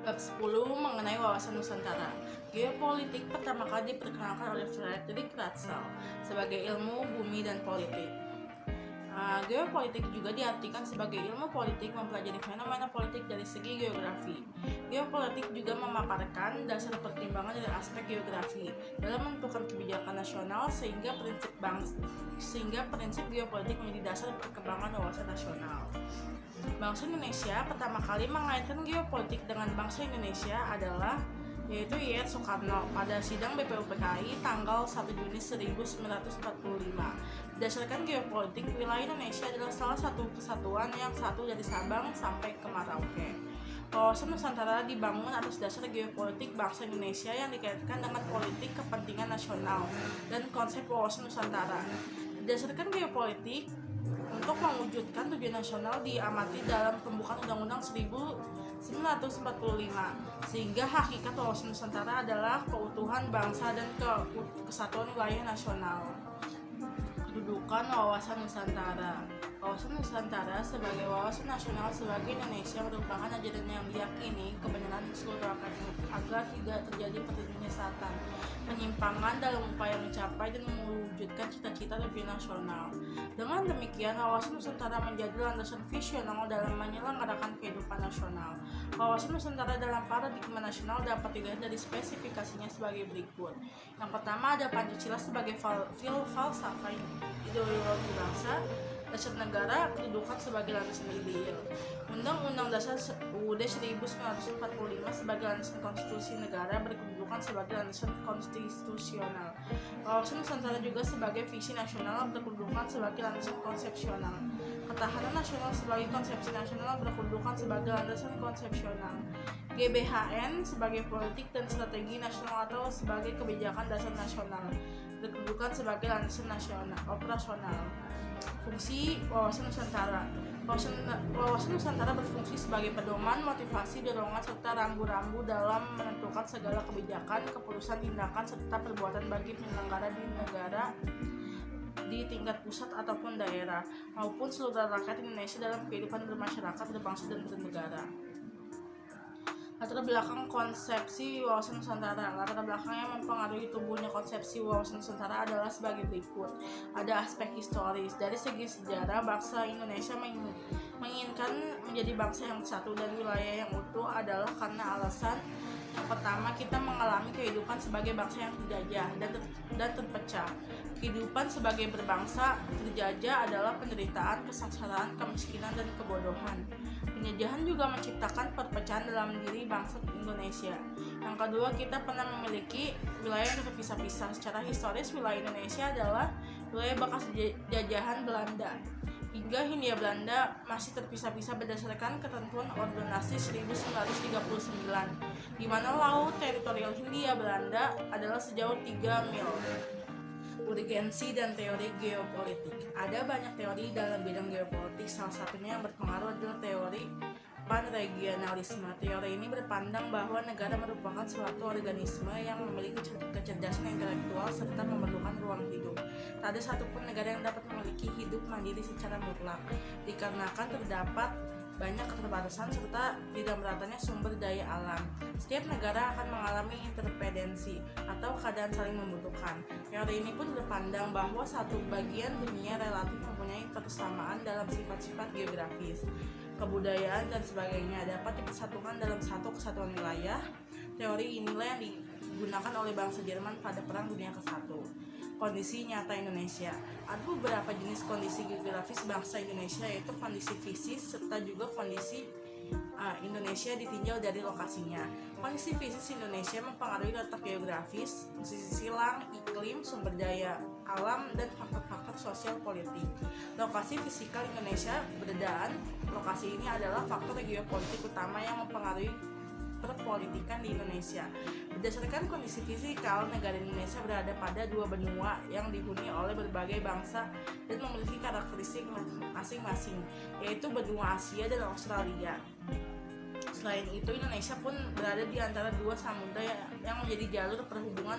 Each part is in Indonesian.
Bab 10 mengenai wawasan Nusantara. Geopolitik pertama kali diperkenalkan oleh Frederick Ratzel sebagai ilmu bumi dan politik. Geopolitik juga diartikan sebagai ilmu politik mempelajari fenomena politik dari segi geografi. Geopolitik juga memaparkan dasar pertimbangan dari aspek geografi dalam menentukan kebijakan nasional sehingga prinsip geopolitik menjadi dasar perkembangan wawasan nasional. Bangsa Indonesia pertama kali mengaitkan geopolitik dengan bangsa Indonesia adalah yaitu Y.R. Soekarno pada sidang BPUPKI tanggal 1 Juni 1945. Berdasarkan geopolitik, wilayah Indonesia adalah salah satu kesatuan yang satu dari Sabang sampai ke Merauke. Wawasan Nusantara dibangun atas dasar geopolitik bangsa Indonesia yang dikaitkan dengan politik kepentingan nasional dan konsep wawasan Nusantara. Berdasarkan geopolitik, untuk mewujudkan tujuan nasional diamati dalam pembukaan Undang-Undang 1945, sehingga hakikat wawasan Nusantara adalah keutuhan bangsa dan kesatuan wilayah nasional. Kedudukan wawasan Nusantara. Wawasan Nusantara sebagai wawasan nasional sebagai Indonesia merupakan ajaran yang diyakini kebenaran seluruh rakyat agar tidak terjadi penyesatan, penyimpangan dalam upaya mencapai dan mewujudkan cita-cita tujuan nasional. Dengan demikian, wawasan Nusantara menjadi landasan visional dalam menyelenggarakan kehidupan nasional. Wawasan Nusantara dalam paradigma nasional dapat dilihat dari spesifikasinya sebagai berikut. Yang pertama ada Pancasila sebagai falsafah ideologi bangsa, dasar negara, kedudukan sebagai landasan ideal. Undang-Undang Dasar UUD 1945 sebagai landasan konstitusi negara berkedudukan sebagai landasan konstitusional. Wawasan Nusantara juga sebagai visi nasional berkedudukan sebagai landasan konsepsional. Ketahanan nasional sebagai konsepsi nasional berkedudukan sebagai landasan konsepsional. GBHN sebagai politik dan strategi nasional atau sebagai kebijakan dasar nasional berkedudukan sebagai landasan nasional operasional. Fungsi wawasan Nusantara. Wawasan Nusantara berfungsi sebagai pedoman, motivasi, dorongan, serta rambu-rambu dalam menentukan segala kebijakan, keputusan, tindakan, serta perbuatan bagi penyelenggara di negara di tingkat pusat ataupun daerah, maupun seluruh rakyat Indonesia dalam kehidupan bermasyarakat, berbangsa, dan bernegara. Latar belakang konsepsi wawasan Nusantara. Latar belakang yang mempengaruhi tumbuhnya konsepsi wawasan Nusantara adalah sebagai berikut. Ada aspek historis. Dari segi sejarah, bangsa Indonesia menginginkan menjadi bangsa yang satu dan wilayah yang utuh adalah karena alasan yang pertama, kita mengalami kehidupan sebagai bangsa yang terjajah dan terpecah. Kehidupan sebagai berbangsa terjajah adalah penderitaan, kesengsaraan, kemiskinan, dan kebodohan. Penjajahan juga menciptakan perpecahan dalam diri bangsa Indonesia. Yang kedua, kita pernah memiliki wilayah yang terpisah-pisah. Secara historis, wilayah Indonesia adalah wilayah bekas jajahan Belanda. Hingga Hindia Belanda masih terpisah-pisah berdasarkan ketentuan Ordonansi 1939, di mana laut teritorial Hindia Belanda adalah sejauh 3 mil. Urgensi dan teori geopolitik. Ada banyak teori dalam bidang geopolitik, salah satunya yang berpengaruh adalah teori panregionalisme. Teori ini berpandang bahwa negara merupakan suatu organisme yang memiliki kecerdasan intelektual serta memerlukan ruang hidup. Tak ada satupun negara yang dapat memiliki hidup mandiri secara mutlak, dikarenakan terdapat banyak keterbatasan serta tidak meratanya sumber daya alam. Setiap negara akan mengalami interdependensi atau keadaan saling membutuhkan. Teori ini pun berpandang bahwa satu bagian dunia relatif mempunyai persamaan dalam sifat-sifat geografis, kebudayaan, dan sebagainya dapat dipersatukan dalam satu kesatuan wilayah. Teori inilah yang digunakan oleh bangsa Jerman pada Perang Dunia ke-1. Kondisi nyata Indonesia. Ada beberapa jenis kondisi geografis bangsa Indonesia, yaitu kondisi fisik serta juga kondisi Indonesia ditinjau dari lokasinya. Kondisi fisik Indonesia mempengaruhi letak geografis, posisi silang, iklim, sumber daya alam, dan faktor-faktor sosial politik. Lokasi fisikal Indonesia berbedaan. Lokasi ini adalah faktor geopolitik utama yang mempengaruhi perpolitikan di Indonesia. Berdasarkan kondisi fisikal, negara Indonesia berada pada dua benua yang dihuni oleh berbagai bangsa dan memiliki karakteristik masing-masing, yaitu benua Asia dan Australia. Selain itu, Indonesia pun berada di antara dua samudra yang menjadi jalur perhubungan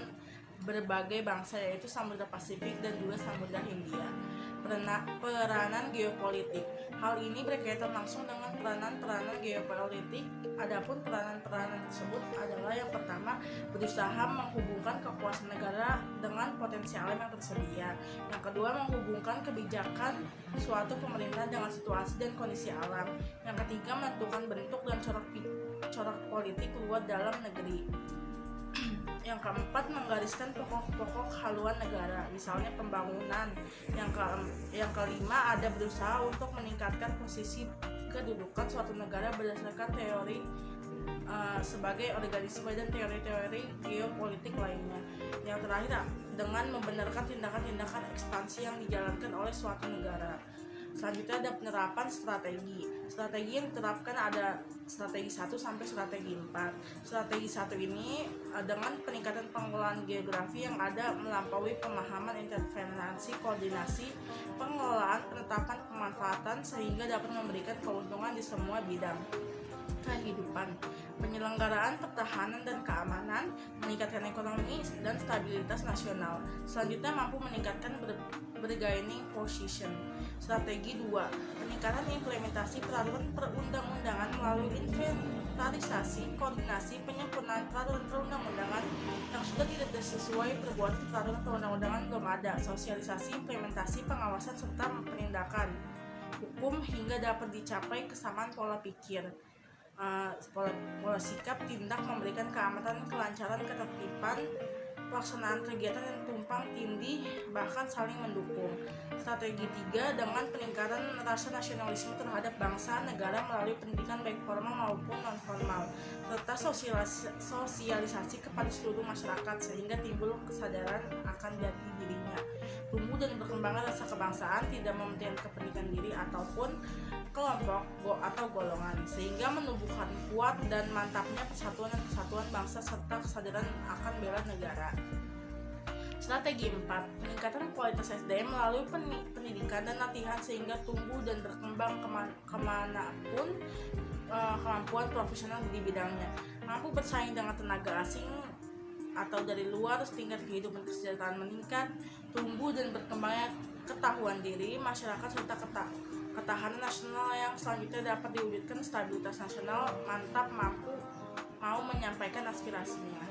berbagai bangsa, yaitu Samudra Pasifik dan juga Samudra Hindia. Peranan geopolitik. Hal ini berkaitan langsung dengan peranan-peranan geopolitik. Adapun peranan-peranan tersebut adalah yang pertama, berusaha menghubungkan kekuasaan negara dengan potensi alam yang tersedia. Yang kedua, menghubungkan kebijakan suatu pemerintahan dengan situasi dan kondisi alam. Yang ketiga, menentukan bentuk dan corak politik luar dalam negeri. Yang keempat, menggariskan pokok-pokok haluan negara, misalnya pembangunan. Yang kelima, ada berusaha untuk meningkatkan posisi kedudukan suatu negara berdasarkan teori sebagai organisme dan teori-teori geopolitik lainnya. Yang terakhir, dengan membenarkan tindakan-tindakan ekspansi yang dijalankan oleh suatu negara. Selanjutnya ada penerapan strategi. Strategi yang diterapkan ada strategi 1 sampai strategi 4. Strategi 1 ini dengan peningkatan pengelolaan geografi yang ada melampaui pemahaman intervensi, koordinasi, pengelolaan, penetapan, pemanfaatan sehingga dapat memberikan keuntungan di semua bidang kehidupan, penyelenggaraan pertahanan dan keamanan, meningkatkan ekonomi dan stabilitas nasional. Selanjutnya mampu meningkatkan bargaining position. Strategi 2, peningkatan implementasi peraturan perundang-undangan melalui inventarisasi, koordinasi, penyempurnaan peraturan perundang-undangan yang sudah tidak sesuai perbuatan peraturan perundang-undangan belum ada, sosialisasi, implementasi, pengawasan serta penindakan hukum hingga dapat dicapai kesamaan pola pikir. Pola sikap, tindak, memberikan keamanan, kelancaran, ketertiban, pelaksanaan kegiatan yang tumpang tindih bahkan saling mendukung. Strategi 3, dengan peningkatan rasa nasionalisme terhadap bangsa negara melalui pendidikan baik formal maupun non formal serta sosialisasi kepada seluruh masyarakat sehingga timbul kesadaran akan jati dirinya. Tumbuh dan berkembangnya rasa kebangsaan, tidak mementingkan kepentingan diri ataupun kelompok atau golongan, sehingga menumbuhkan kuat dan mantapnya persatuan dan kesatuan bangsa serta kesadaran akan bela negara. Strategi 4, peningkatan kualitas SDM melalui pendidikan dan latihan sehingga tumbuh dan berkembang kemanapun kemampuan profesional di bidangnya, mampu bersaing dengan tenaga asing atau dari luar, tingkat kehidupan kesejahteraan meningkat, tumbuh dan berkembangnya ketahuan diri masyarakat serta ketahanan nasional yang selanjutnya dapat diwujudkan stabilitas nasional, mantap, mau menyampaikan aspirasinya.